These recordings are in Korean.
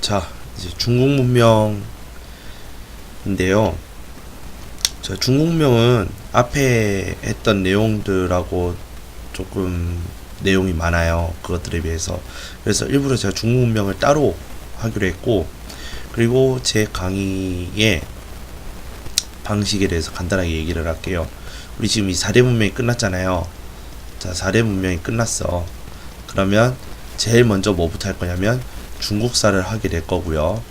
자, 이제 중국 문명인데요. 자, 중국 문명은 앞에 했던 내용들하고 조금 내용이 많아요. 그것들에 비해서. 그래서 일부러 제가 중국 문명을 따로 하기로 했고, 그리고 제 강의의 방식에 대해서 간단하게 얘기를 할게요. 우리 지금 이 4대 문명이 끝났잖아요. 자, 4대 문명이 끝났어. 그러면 제일 먼저 뭐부터 할 거냐면 중국사를 하게 될 거고요.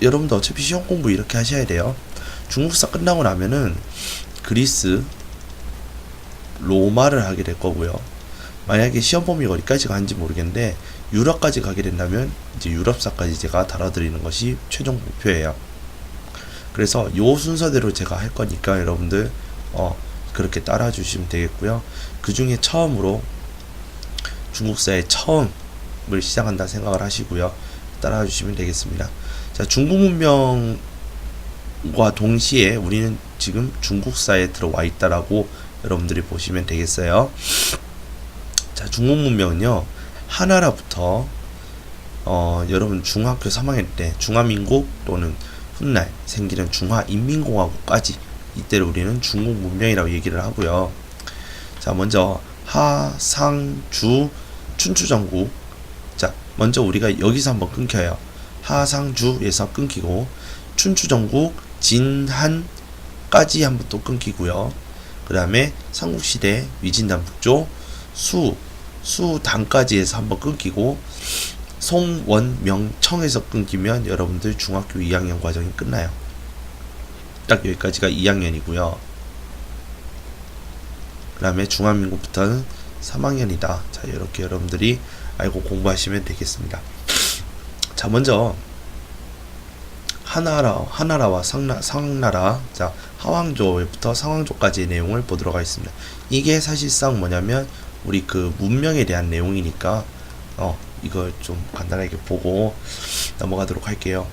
여러분도 어차피 시험 공부 이렇게 하셔야 돼요. 중국사 끝나고 나면은 그리스, 로마를 하게 될 거고요. 만약에 시험 범위가 어디까지 가는지 모르겠는데 유럽까지 가게 된다면 이제 유럽사까지 제가 다뤄드리는 것이 최종 목표예요. 그래서 요 순서대로 제가 할 거니까 여러분들 그렇게 따라 주시면 되겠고요. 그 중에 처음으로 중국사의 처음을 시작한다 생각을 하시고요. 따라 주시면 되겠습니다. 자, 중국 문명과 동시에 우리는 지금 중국사에 들어와 있다라고 여러분들이 보시면 되겠어요. 자, 중국 문명은요, 하나라부터 여러분 중학교 3학년 때 중화민국 또는 훗날 생기는 중화인민공화국까지 이때를 우리는 중국 문명이라고 얘기를 하고요. 자, 먼저 하, 상, 주, 춘추전국. 자, 먼저 우리가 여기서 한번 끊겨요. 하, 상, 주에서 끊기고 춘추전국, 진, 한까지 한번 또 끊기고요. 그 다음에 삼국시대, 위진남북조, 수단까지 해서 한번 끊기고 송, 원, 명, 청에서 끊기면 여러분들 중학교 2학년 과정이 끝나요. 딱 여기까지가 2학년이고요. 그 다음에 중화민국부터는 3학년이다. 자, 이렇게 여러분들이 알고 공부하시면 되겠습니다. 자, 먼저 하나라와 상나라, 자, 하왕조부터 상왕조까지의 내용을 보도록 하겠습니다. 이게 사실상 뭐냐면 우리 그 문명에 대한 내용이니까 이걸 좀 간단하게 보고 넘어가도록 할게요.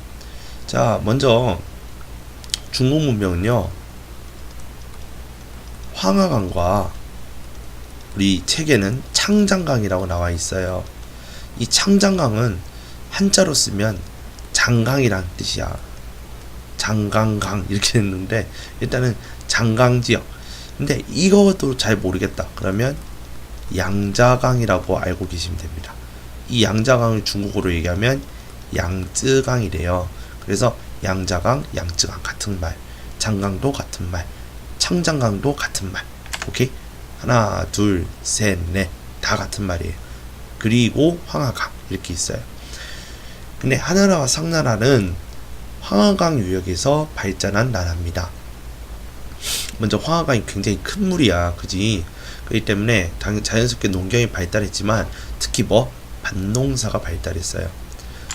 자, 먼저 중국 문명은요, 황하강과 우리 책에는 창장강이라고 나와 있어요. 이 창장강은 한자로 쓰면 장강이란 뜻이야. 장강강 이렇게 했는데 일단은 장강지역. 근데 이것도 잘 모르겠다. 그러면 양자강이라고 알고 계시면 됩니다. 이 양자강을 중국어로 얘기하면 양쯔강이래요. 그래서 양자강, 양쯔강 같은 말, 장강도 같은 말, 창장강도 같은 말. 오케이? 하나, 둘, 셋, 넷 다 같은 말이에요. 그리고 황하강 이렇게 있어요. 근데 하나라와 상나라는 황하강 유역에서 발전한 나라입니다. 먼저 황하강이 굉장히 큰 물이야, 그지? 그렇기 때문에 자연스럽게 농경이 발달했지만 특히 밭농사가 발달했어요.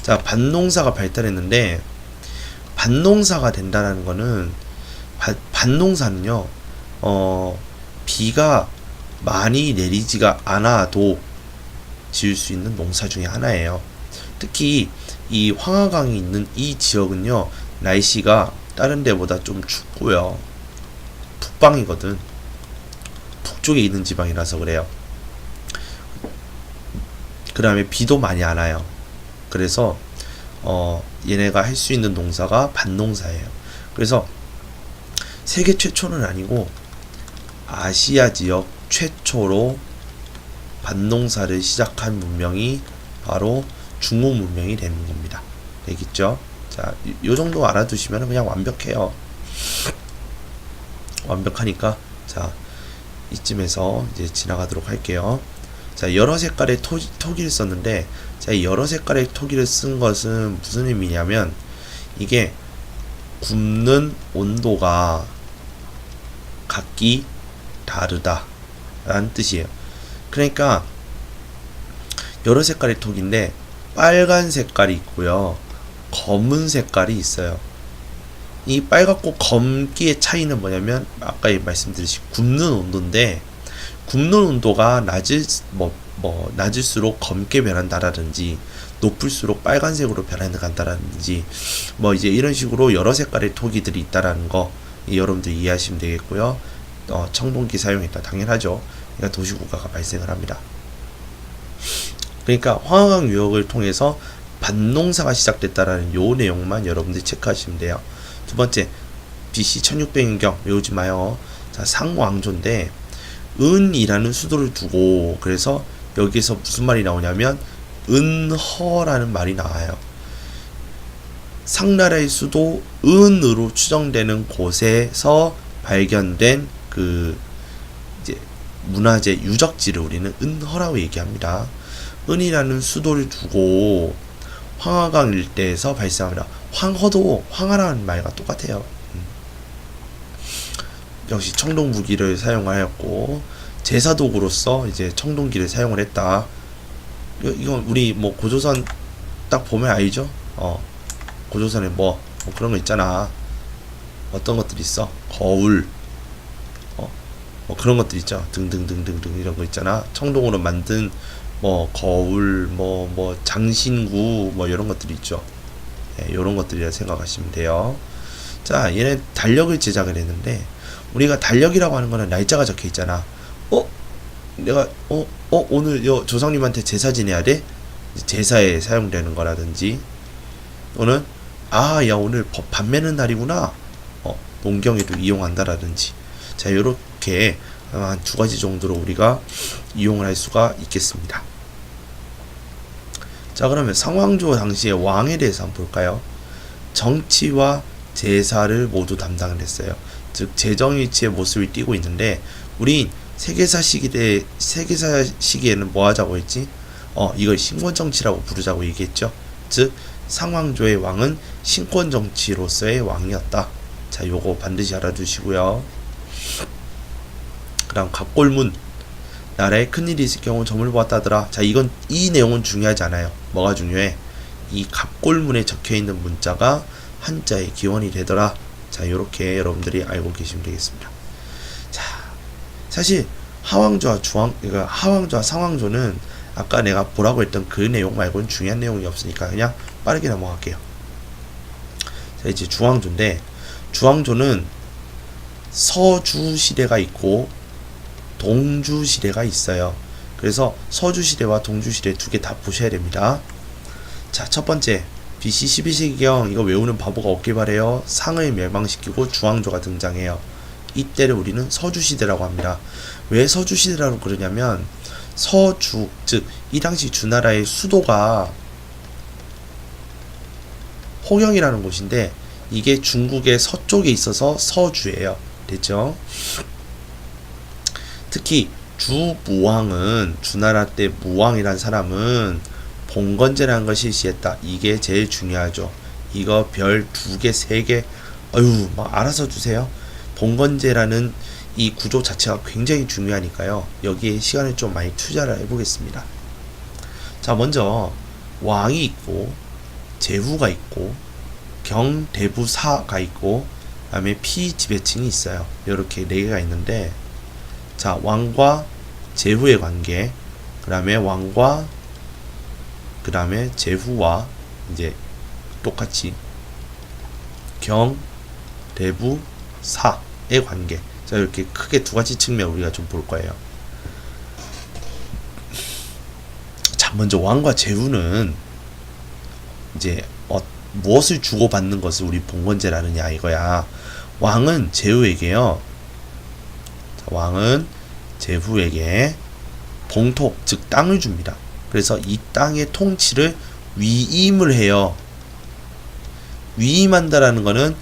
자, 밭농사가 발달했는데 밭농사가 된다는 거는 밭농사는요, 비가 많이 내리지가 않아도 지을 수 있는 농사 중에 하나예요. 특히 이 황하강이 있는 이 지역은요, 날씨가 다른 데보다 좀 춥고요. 북방이거든. 북쪽에 있는 지방이라서 그래요. 그 다음에 비도 많이 안 와요. 그래서 얘네가 할 수 있는 농사가 밭농사예요. 그래서 세계 최초는 아니고 아시아 지역 최초로 밭농사를 시작한 문명이 바로 중국 문명이 되는 겁니다. 되겠죠? 자, 요 정도 알아두시면 그냥 완벽해요. 완벽하니까, 자, 이쯤에서 이제 지나가도록 할게요. 자, 여러 색깔의 토기를 썼는데, 자, 여러 색깔의 토기를 쓴 것은 무슨 의미냐면, 이게 굽는 온도가 각기 다르다 라는 뜻이에요. 그러니까 여러 색깔의 톡인데 빨간 색깔이 있고요, 검은 색깔이 있어요. 이 빨갛고 검기의 차이는 뭐냐면 아까 말씀드렸듯이 굽는 온도인데, 굽는 온도가 낮을수록 검게 변한다라든지 높을수록 빨간색으로 변해간다라든지 이제 이런 식으로 여러 색깔의 토기들이 있다라는 거 여러분들 이해하시면 되겠고요. 청동기 사용했다, 당연하죠. 그러니까 도시국가가 발생을 합니다. 그러니까 황하강 유역을 통해서 반농사가 시작됐다라는 요 내용만 여러분들이 체크하시면 돼요. 두 번째, BC 1600년경 외우지 마요. 자, 상왕조인데 은이라는 수도를 두고, 그래서 여기서 무슨 말이 나오냐면 은허라는 말이 나와요. 상나라의 수도 은으로 추정되는 곳에서 발견된 그 이제 문화재 유적지를 우리는 은허라고 얘기합니다. 은이라는 수도를 두고 황하강 일대에서 발생합니다. 황허도 황하라는 말과 똑같아요. 역시 청동무기를 사용하였고 제사도구로서 이제 청동기를 사용을 했다. 이건 우리 뭐 고조선 딱 보면 알죠? 고조선에 뭐 그런 거 있잖아. 어떤 것들이 있어? 거울, 뭐 그런 것들 있죠. 등등등등등 이런 거 있잖아. 청동으로 만든 뭐 거울, 뭐 장신구, 뭐 이런 것들이 있죠. 네, 이런 것들이라 생각하시면 돼요. 자, 얘네 달력을 제작을 했는데 우리가 달력이라고 하는 거는 날짜가 적혀 있잖아. 내가 오늘 조상님한테 제사 지내야 돼? 제사에 사용되는 거라든지, 또는 야 오늘 밥 매는 날이구나. 농경에도 이용한다라든지. 자, 요렇게 한 두 가지 정도로 우리가 이용을 할 수가 있겠습니다. 자, 그러면 상왕조 당시의 왕에 대해서 한번 볼까요? 정치와 제사를 모두 담당을 했어요. 즉 재정일치의 모습을 띠고 있는데, 우린 세계사 시기에는 뭐 하자고 했지? 이걸 신권정치라고 부르자고 얘기했죠. 즉 상왕조의 왕은 신권정치로서의 왕이었다. 자, 요거 반드시 알아두시고요. 그 다음 갑골문, 나라에 큰일이 있을 경우 점을 보았다더라. 자, 이 내용은 중요하지 않아요. 뭐가 중요해? 이 갑골문에 적혀있는 문자가 한자의 기원이 되더라. 자, 요렇게 여러분들이 알고 계시면 되겠습니다. 자, 사실 하왕조와 상왕조는 아까 내가 보라고 했던 그 내용 말고는 중요한 내용이 없으니까 그냥 빠르게 넘어갈게요. 자, 이제 주왕조인데, 주왕조는 서주시대가 있고 동주시대가 있어요. 그래서 서주시대와 동주시대 두 개 다 보셔야 됩니다. 자, 첫 번째, BC 12세기경 이거 외우는 바보가 없길 바래요. 상을 멸망시키고 주왕조가 등장해요. 이때를 우리는 서주시대라고 합니다. 왜 서주시대라고 그러냐면, 서주, 즉 이 당시 주나라의 수도가 호경이라는 곳인데, 이게 중국의 서쪽에 있어서 서주예요. 됐죠? 특히 주무왕은, 주나라 때 무왕이란 사람은 봉건제라는 걸 실시했다. 이게 제일 중요하죠. 이거 별 2개, 3개 막 알아서 주세요. 봉건제라는 이 구조 자체가 굉장히 중요하니까요. 여기에 시간을 좀 많이 투자를 해보겠습니다. 자, 먼저 왕이 있고 제후가 있고 경대부사가 있고, 그 다음에 피지배층이 있어요. 이렇게 4개가 있는데, 자, 왕과 제후의 관계, 그 다음에 왕과 그 다음에 제후와 이제 똑같이 경대부사의 관계. 자, 이렇게 크게 2가지 측면 우리가 좀 볼 거예요. 자, 먼저 왕과 제후는 이제 무엇을 주고받는 것을 우리 봉건제라느냐 이거야. 왕은 제후에게요. 자, 왕은 제후에게 봉토, 즉 땅을 줍니다. 그래서 이 땅의 통치를 위임을 해요. 위임한다라는 거는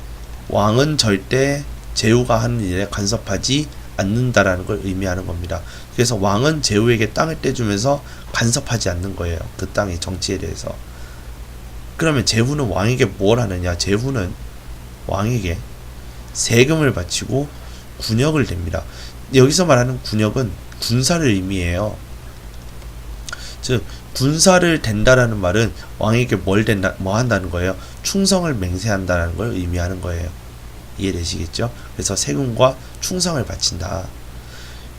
왕은 절대 제후가 하는 일에 간섭하지 않는다라는 걸 의미하는 겁니다. 그래서 왕은 제후에게 땅을 떼주면서 간섭하지 않는 거예요. 그 땅의 정치에 대해서. 그러면 제후는 왕에게 뭘 하느냐? 제후는 왕에게 세금을 바치고 군역을 댑니다. 여기서 말하는 군역은 군사를 의미해요. 즉 군사를 댄다라는 말은 왕에게 뭐 한다는 거예요? 충성을 맹세한다는 걸 의미하는 거예요. 이해되시겠죠? 그래서 세금과 충성을 바친다.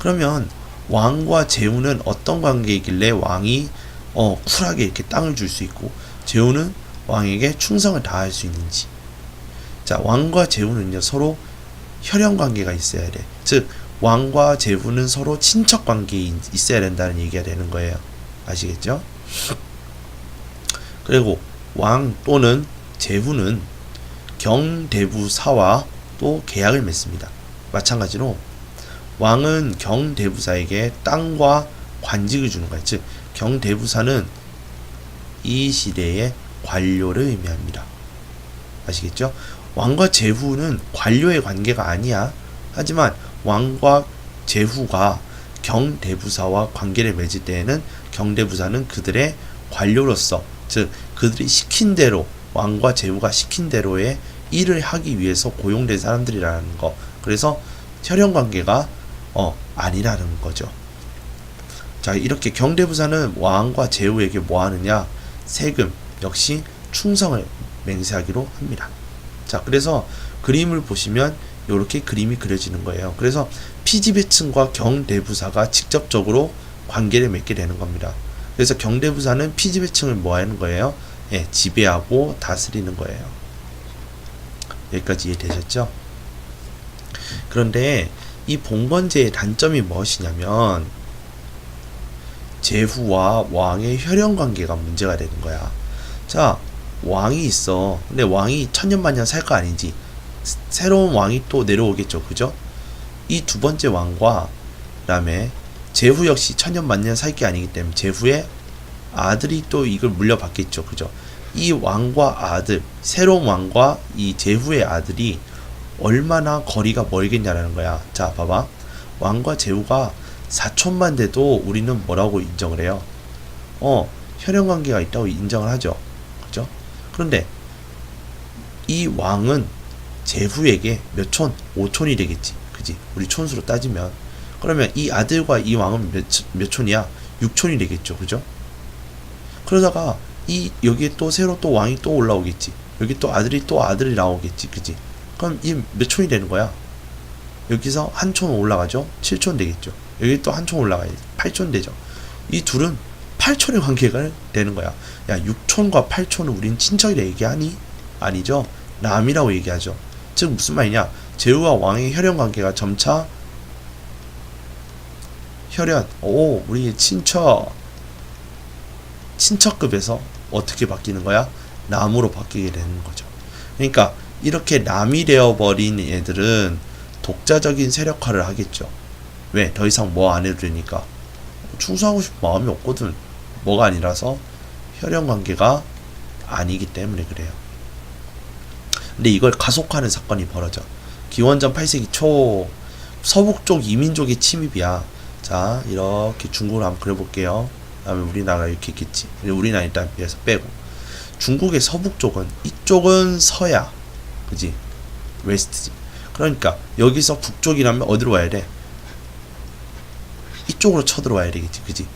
그러면 왕과 제후는 어떤 관계이길래 왕이 쿨하게 이렇게 땅을 줄 수 있고 제후는 왕에게 충성을 다할 수 있는지. 자, 왕과 제후는요 서로 혈연 관계가 있어야 돼. 즉 왕과 제후는 서로 친척 관계에 있어야 된다는 얘기가 되는 거예요. 아시겠죠? 그리고 왕 또는 제후는 경대부사와 또 계약을 맺습니다. 마찬가지로 왕은 경대부사에게 땅과 관직을 주는 거예요. 즉 경대부사는 이 시대의 관료를 의미합니다. 아시겠죠? 왕과 제후는 관료의 관계가 아니야. 하지만 왕과 제후가 경대부사와 관계를 맺을 때에는 경대부사는 그들의 관료로서, 즉 그들이 시킨 대로, 왕과 제후가 시킨 대로의 일을 하기 위해서 고용된 사람들이라는 거. 그래서 혈연 관계가 아니라는 거죠. 자, 이렇게 경대부사는 왕과 제후에게 뭐 하느냐? 세금, 역시 충성을 맹세하기로 합니다. 자, 그래서 그림을 보시면 이렇게 그림이 그려지는 거예요. 그래서 피지배층과 경대부사가 직접적으로 관계를 맺게 되는 겁니다. 그래서 경대부사는 피지배층을 뭐 하는 거예요? 예, 지배하고 다스리는 거예요. 여기까지 이해되셨죠? 그런데 이 봉건제의 단점이 무엇이냐면 제후와 왕의 혈연 관계가 문제가 되는 거야. 자, 왕이 있어. 근데 왕이 천년만년 살 거 아니지. 새로운 왕이 또 내려오겠죠. 그죠? 이 두 번째 왕과 그다음에 제후 역시 천년만년 살 게 아니기 때문에 제후의 아들이 또 이걸 물려받겠죠. 그죠? 이 왕과 아들, 새로운 왕과 이 제후의 아들이 얼마나 거리가 멀겠냐라는 거야. 자, 봐봐. 왕과 제후가 사촌만 돼도 우리는 뭐라고 인정을 해요? 혈연 관계가 있다고 인정을 하죠. 그죠? 그런데 이 왕은 제후에게 몇 촌? 5촌이 되겠지. 그지? 우리 촌수로 따지면. 그러면 이 아들과 이 왕은 몇 촌이야? 6촌이 되겠죠. 그죠? 그러다가 여기에 또 새로 또 왕이 또 올라오겠지. 여기 또 아들이 나오겠지. 그지? 그럼 이 몇 촌이 되는 거야? 여기서 한 촌 올라가죠? 7촌 되겠죠. 여기 또 한 촌 올라가야지. 8촌 되죠. 이 둘은 8촌의 관계가 되는 거야. 야, 6촌과 8촌은 우린 친척이라 얘기하니? 아니죠. 남이라고 얘기하죠. 즉 무슨 말이냐? 제후와 왕의 혈연 관계가 점차 우리 친척급에서 어떻게 바뀌는 거야? 남으로 바뀌게 되는 거죠. 그러니까 이렇게 남이 되어버린 애들은 독자적인 세력화를 하겠죠. 왜? 더 이상 뭐 안 해도 되니까. 충성하고 싶은 마음이 없거든. 뭐가 아니라서 혈연 관계가 아니기 때문에 그래요. 근데 이걸 가속화하는 사건이 벌어져. 기원전 8세기 초 서북쪽 이민족의 침입이야. 자, 이렇게 중국을 한번 그려볼게요. 다음에 우리나라 이렇게 있겠지. 우리나라 일단 비해서 빼고. 중국의 서북쪽은, 이쪽은 서야. 그지? 웨스트지. 그러니까 여기서 북쪽이라면 어디로 와야 돼? 이쪽으로 쳐들어와야 되겠지. 그지?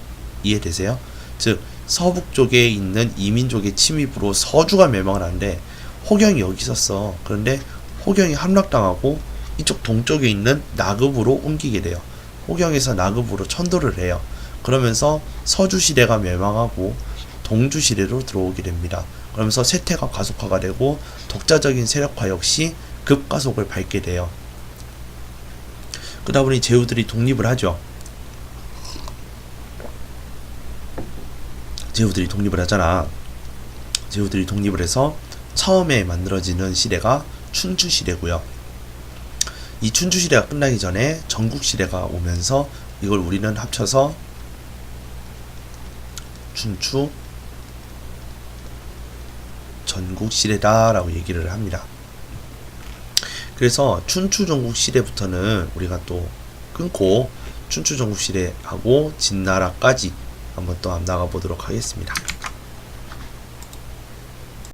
이해되세요? 즉 서북쪽에 있는 이민족의 침입으로 서주가 멸망을 하는데 호경이 여기 있었어. 그런데 호경이 함락당하고 이쪽 동쪽에 있는 나급으로 옮기게 돼요. 호경에서 나급으로 천도를 해요. 그러면서 서주시대가 멸망하고 동주시대로 들어오게 됩니다. 그러면서 세태가 가속화가 되고 독자적인 세력화 역시 급가속을 밟게 돼요. 그러다 보니 제후들이 독립을 하죠. 제후들이 독립을 하잖아. 제후들이 독립을 해서 처음에 만들어지는 시대가 춘추시대고요. 이 춘추시대가 끝나기 전에 전국시대가 오면서 이걸 우리는 합쳐서 춘추 전국시대다 라고 얘기를 합니다. 그래서 춘추 전국시대부터는 우리가 또 끊고 춘추 전국시대하고 진나라까지 한번 또 나가 보도록 하겠습니다.